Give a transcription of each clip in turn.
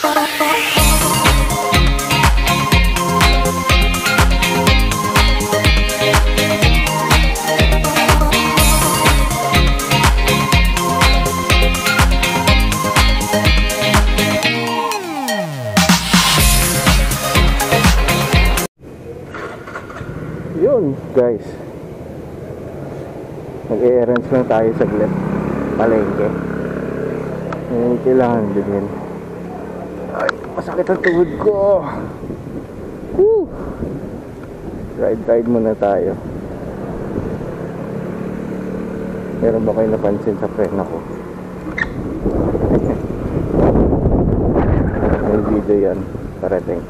Yun guys, nag-e-errands lang tayo saglit, palengke. Kailangan din. Ay, masakit ang tuhod ko. Woo! Ride muna tayo. Meron ba kayo napansin sa preno ko? May video yan parating,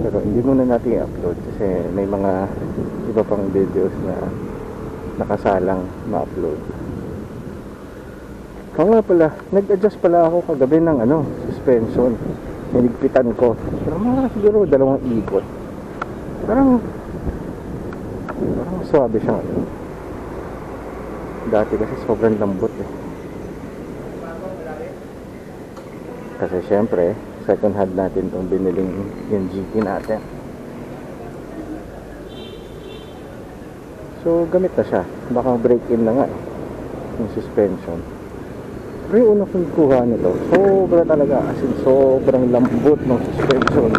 pero hindi muna natin i-upload kasi may mga iba pang videos na nakasalang ma-upload. Oo nga pala, nag-adjust pala ako kagabi ng suspension. Hinigpitan ko, pero mga siguro 2 ikot. Parang swabe siya ngayon. Dati kasi sobrang lambot eh. Kasi syempre second hand natin itong biniling yung GT natin. So gamit na siya. Baka break-in na nga yung suspension. Pero yung una kong kuha nito, sobra talaga, as in sobrang lambot ng suspension.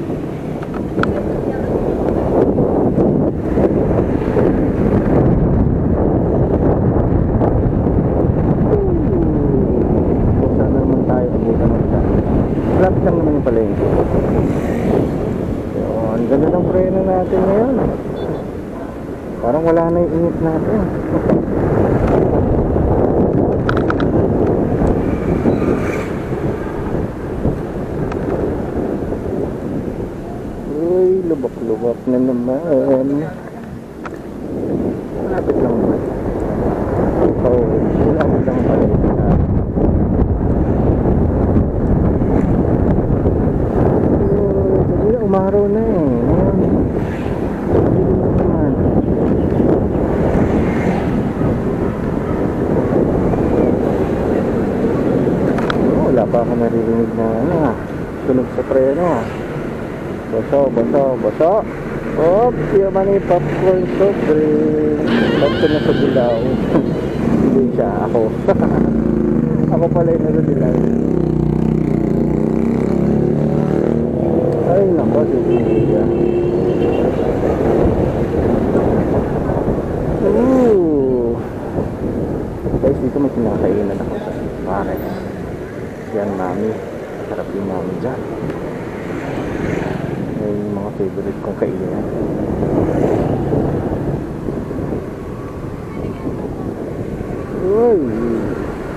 Sana naman tayo abutan ng ita. Lapit lang naman yung palengke. Ang ganda ng preno natin ngayon. Parang wala na yung init natin. Uy, lubak-lubak na naman. Malapit lang naman. Malapit lang palengke natin. Umaraw na eh. Wala pa ako naririnig na tunog sa preno. Baso. Op, yaman yung popcorn soft drink. Basto na sa dilaw. Hindi siya, ako. Ako pala yung nasa dilaw. Ay nako, siya. Guys, dito may kinakainan ako sa Pares. Yan, mami. Sarap yung mami dyan. Yung mga favorite kong kainan. Uy,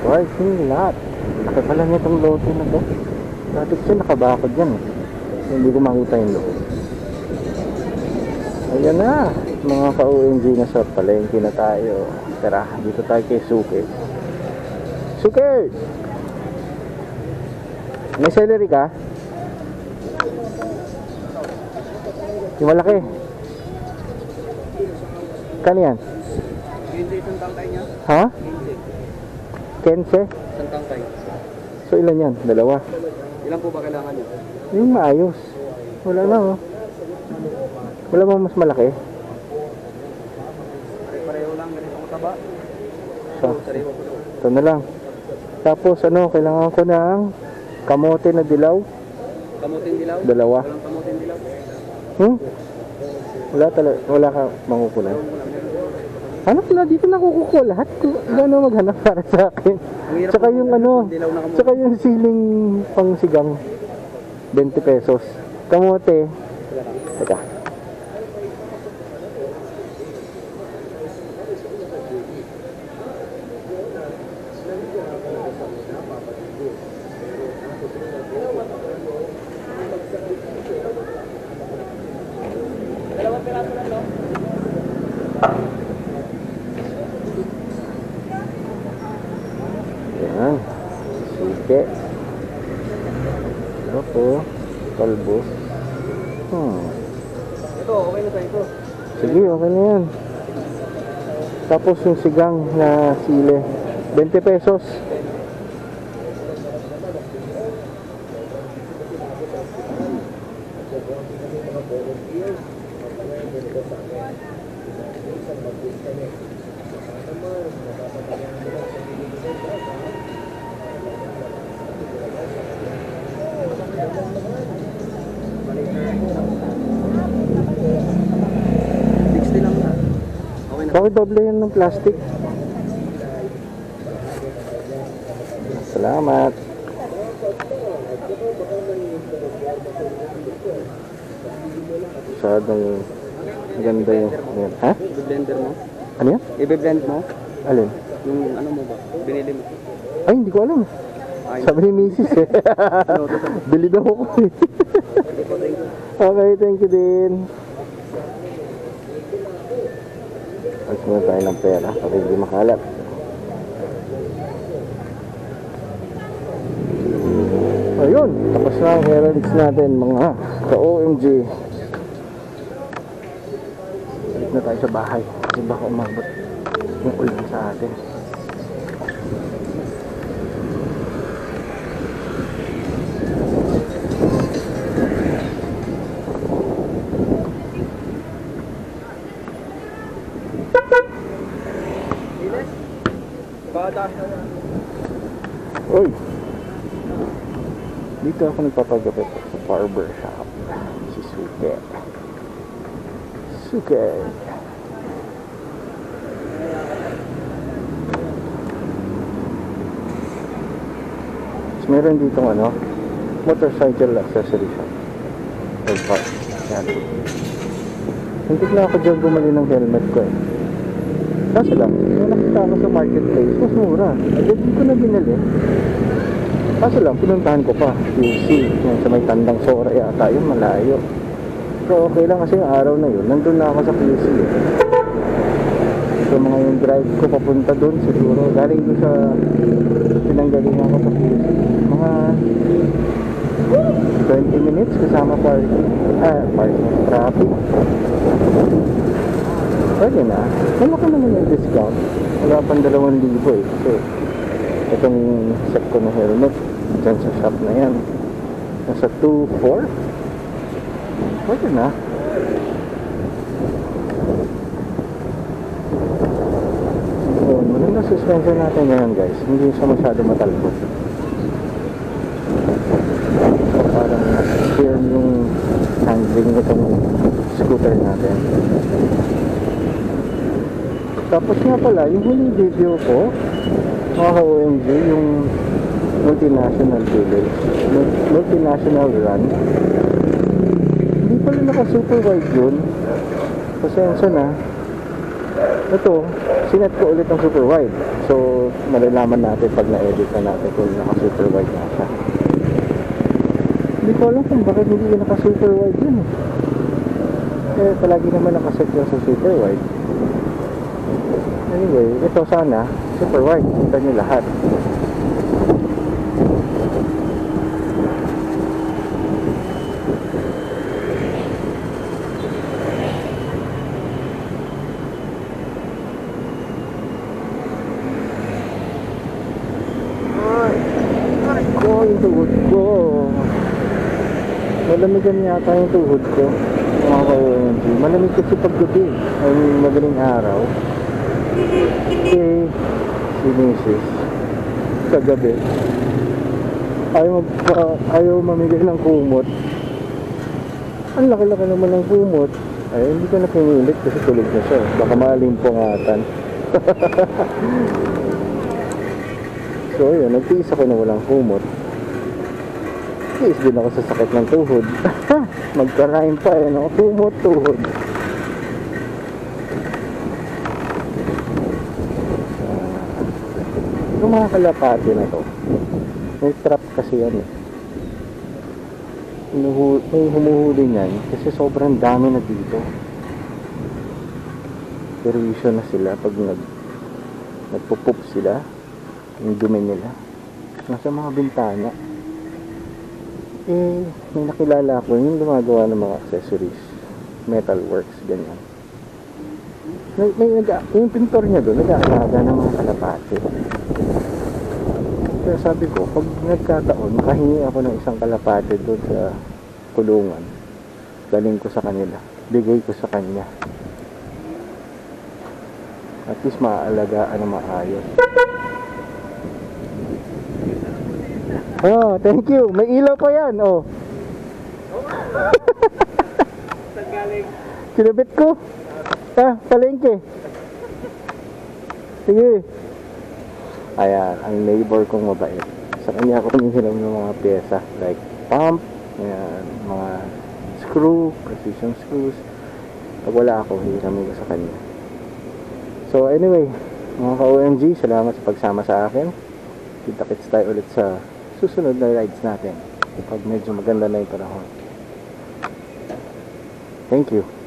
parking lot. Laki pala nitong lote na to. Dati kasi nakabakod yan eh. Hindi ko makita yung loob. Ayan na, mga ka-OMG, na sa palengke na tayo. Tara, dito tayo kay Suke. Suke! May celery ka? Yung malaki. Kano yan? 15 isang tangkay niya. Ha? 15? Isang tangkay. So ilan yan? 2? Ilan po ba kailangan niyo? Yung maayos. Wala na oh. Wala mo mas malaki? Pareho lang, ganito ang taba. Ito na lang. Tapos kailangan ko ng kamote na dilaw. Kamuting dilaw? 2. Walang kamuting dilaw? Wala ka mangukulan. Hanap na dito, nakukuha lahat. Gano'n maghanap para sa akin. Tsaka yung tsaka yung siling pang sigang, 20 pesos. Kamote. Teka. Yan. Suke. Opo. Kalbo. Ito, okay na tayo ito. Sige, okay na yan. Tapos yung sigang na sile, 20 pesos. lang na. Okay na. Bakit doble yan ng plastic? Salamat. Masyadong maganda yung... Yan. Ha? I-blender mo? Ano yan? I-blend mo? Alin? Yung ano mo ba? Binili mo? Ay, hindi ko alam. Ay, Sabi ni Mrs. eh. Bili daw ako eh. Okay, thank you din. Alis muna tayo ng pera para hindi makalat. Ayun, tapos na ang heralds natin mga ka-OMG. Balik na tayo sa bahay kasi baka umabot yung ulan sa atin. Uy! Dito ako nagpapagapit sa barber shop. Si Suke. Suke! Tapos meron dito motorcycle accessory shop. Or parts. Yan. Hindi na ako dyan bumali ng helmet ko eh. Kaso lang, yung nakita ko sa marketplace, mas mura. Agad ko na binili. Kaso lang, pinuntahan ko pa. QC, yung sa may Tandang Sora yata, yun malayo. Pero okay lang kasi yung araw na yun, nandun na ako sa QC. So mga yung drive ko papunta dun siguro. Galing doon sa pinanggalingan ko sa QC. Mga 20 minutes kasama parking. Traffic. Pwede na. Malaki naman yung discount. Wala pang 2,000 eh. Kasi itong set ko na helmet dyan sa shop na yan. Nasa 2,400. Pwede na. So, maganda suspension natin ngayon guys. Hindi siya masyado matalbot. So, parang firm yung handling itong scooter natin. Tapos nga pala, yung huling video ko, mga OMG, yung multinational village, multinational run, hindi pala naka-super wide yun. Pasensya na. Ito, sinet ko ulit ang super wide. So, malalaman natin pag na-edit na natin kung naka-super wide na siya. Hindi ko alam kung bakit hindi naka-super wide yun eh. Eh, palagi naman nakaset yun sa super wide. Anyway, ito sana super wide, kita nyo lahat. Ay ko, yung tuhod ko. Malamigan yata yung tuhod ko. Mga ka-OMG, malamig kasi paggabi ay madaling araw. Okay, si Mrs. sa gabi ayaw mamigay ng kumot. Ang laki-laki naman ng kumot. Ay, hindi ko na pinilit kasi tulog na siya. Baka malimpungatan. So yun, nagtiis ako na walang kumot. Tiis din ako sa sakit ng tuhod. Magkarain pa eh, no? Kumot, tuhod. Yung mga kalapati na to, may trap kasi yan eh. May humuhuli niyan kasi sobrang dami na dito. Perwisyo na sila pag nagpupup sila, yung dumi nila nasa mga bintana. Eh, may nakilala ko yung gumagawa ng mga accessories, metalworks, ganyan. Yung pintor niya doon, nag-aalaga ng mga kalapati. Kaya sabi ko, pag nagkataon, makahingi ako ng isang kalapati doon sa kulungan. daling ko sa kanila. Bigay ko sa kanya. At least maaalagaan na maayos. Oh, thank you. May ilaw pa yan, oh. Kinabit ko. Palengke. Sige. Ayan, ang neighbor kong mabait. Sa kanya ako humihiram ng mga pyesa. Like pump, ayan, mga screw, precision screws. Pag wala ako, hihiramin ko sa kanya. So anyway, mga ka-OMG, salamat sa pagsama sa akin. Kita-kits tayo ulit sa susunod na rides natin. Kapag medyo maganda na yung panahon. Thank you.